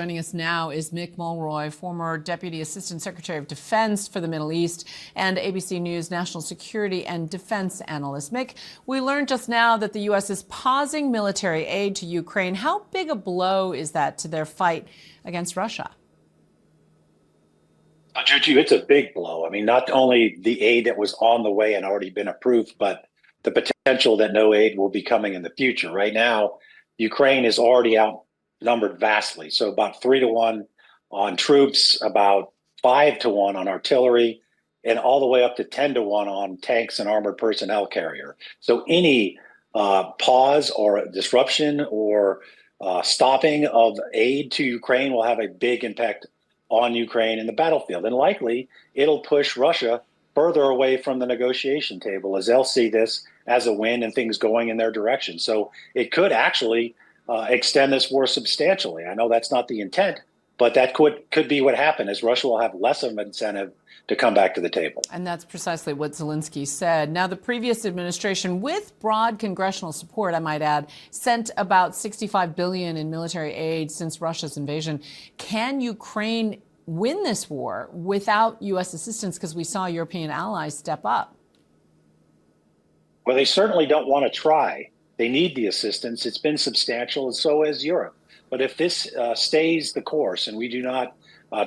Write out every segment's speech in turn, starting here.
Joining us now is Mick Mulroy, former Deputy Assistant Secretary of Defense for the Middle East and ABC News national security and defense analyst. Mick, we learned just now that the U.S. is pausing military aid to Ukraine. How big a blow is that to their fight against Russia? Juju, it's a big blow. I mean, not only the aid that was on the way and already been approved, but the potential that no aid will be coming in the future. Right now, Ukraine is already outnumbered vastly. So about 3-1 on troops, about 5-1 on artillery, and all the way up to 10-1 on tanks and armored personnel carrier. So any pause or disruption or stopping of aid to Ukraine will have a big impact on Ukraine in the battlefield. And likely it'll push Russia further away from the negotiation table as they'll see this as a win and things going in their direction. So it could actually extend this war substantially. I know that's not the intent, but that could be what happened, as Russia will have less of an incentive to come back to the table. And that's precisely what Zelensky said. Now, the previous administration, with broad congressional support, I might add, sent about $65 billion in military aid since Russia's invasion. Can Ukraine win this war without U.S. assistance? Because we saw European allies step up. Well, they certainly don't want to try. They need the assistance. It's been substantial, and so has Europe. But if this stays the course and we do not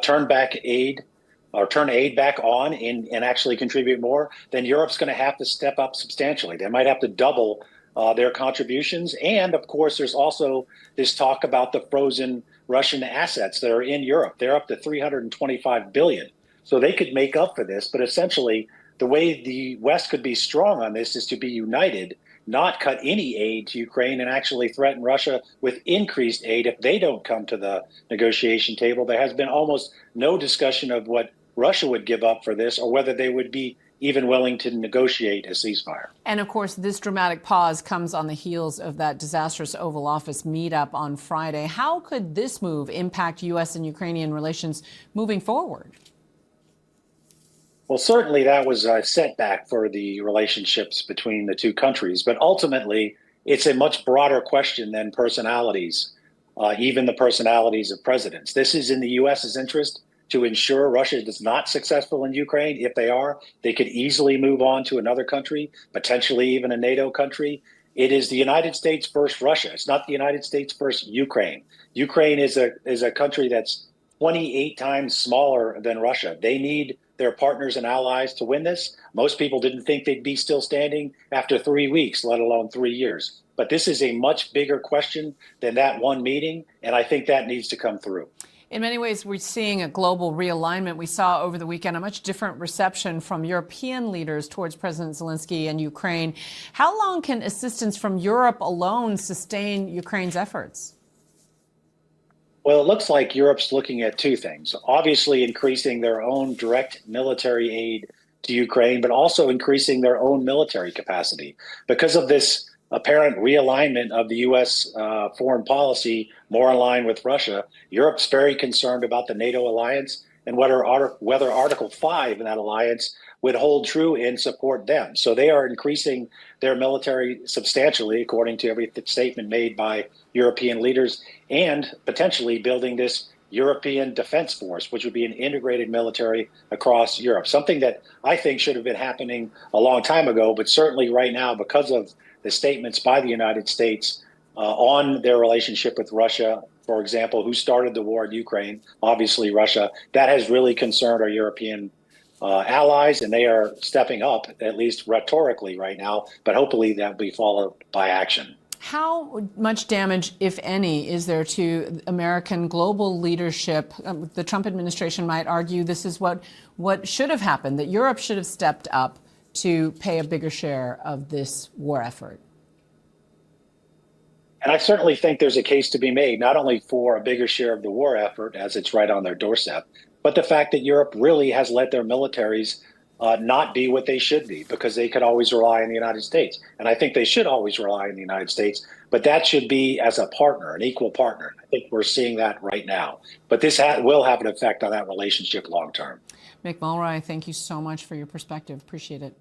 turn aid back on and actually contribute more, then Europe's going to have to step up substantially. They might have to double their contributions. And of course, there's also this talk about the frozen Russian assets that are in Europe. They're up to $325 billion. So they could make up for this. But essentially, the way the West could be strong on this is to be united, not cut any aid to Ukraine, and actually threaten Russia with increased aid if they don't come to the negotiation table. There has been almost no discussion of what Russia would give up for this or whether they would be even willing to negotiate a ceasefire. And of course, this dramatic pause comes on the heels of that disastrous Oval Office meetup on Friday. How could this move impact U.S. and Ukrainian relations moving forward? Well, certainly that was a setback for the relationships between the two countries. But ultimately, it's a much broader question than personalities, even the personalities of presidents. This is in the U.S.'s interest to ensure Russia is not successful in Ukraine. If they are, they could easily move on to another country, potentially even a NATO country. It is the United States versus Russia. It's not the United States versus Ukraine. Ukraine is a country that's 28 times smaller than Russia. They need their partners and allies to win this. Most people didn't think they'd be still standing after 3 weeks, let alone 3 years. But this is a much bigger question than that one meeting, and I think that needs to come through. In many ways, we're seeing a global realignment. We saw over the weekend a much different reception from European leaders towards President Zelensky and Ukraine. How long can assistance from Europe alone sustain Ukraine's efforts? Well, it looks like Europe's looking at two things. Obviously, increasing their own direct military aid to Ukraine, but also increasing their own military capacity. Because of this apparent realignment of the U.S. Foreign policy more in line with Russia, Europe's very concerned about the NATO alliance and whether Article 5 in that alliance would hold true and support them. So they are increasing their military substantially, according to every statement made by European leaders, and potentially building this European defense force, which would be an integrated military across Europe, something that I think should have been happening a long time ago, but certainly right now, because of the statements by the United States on their relationship with Russia, for example, who started the war in Ukraine, obviously Russia, that has really concerned our European allies, and they are stepping up, at least rhetorically right now, but hopefully that will be followed by action. How much damage, if any, is there to American global leadership? The Trump administration might argue this is what should have happened, that Europe should have stepped up to pay a bigger share of this war effort. And I certainly think there's a case to be made, not only for a bigger share of the war effort, as it's right on their doorstep, but the fact that Europe really has let their militaries not be what they should be, because they could always rely on the United States. And I think they should always rely on the United States, but that should be as a partner, an equal partner. I think we're seeing that right now. But this will have an effect on that relationship long term. Mick Mulroy, thank you so much for your perspective. Appreciate it.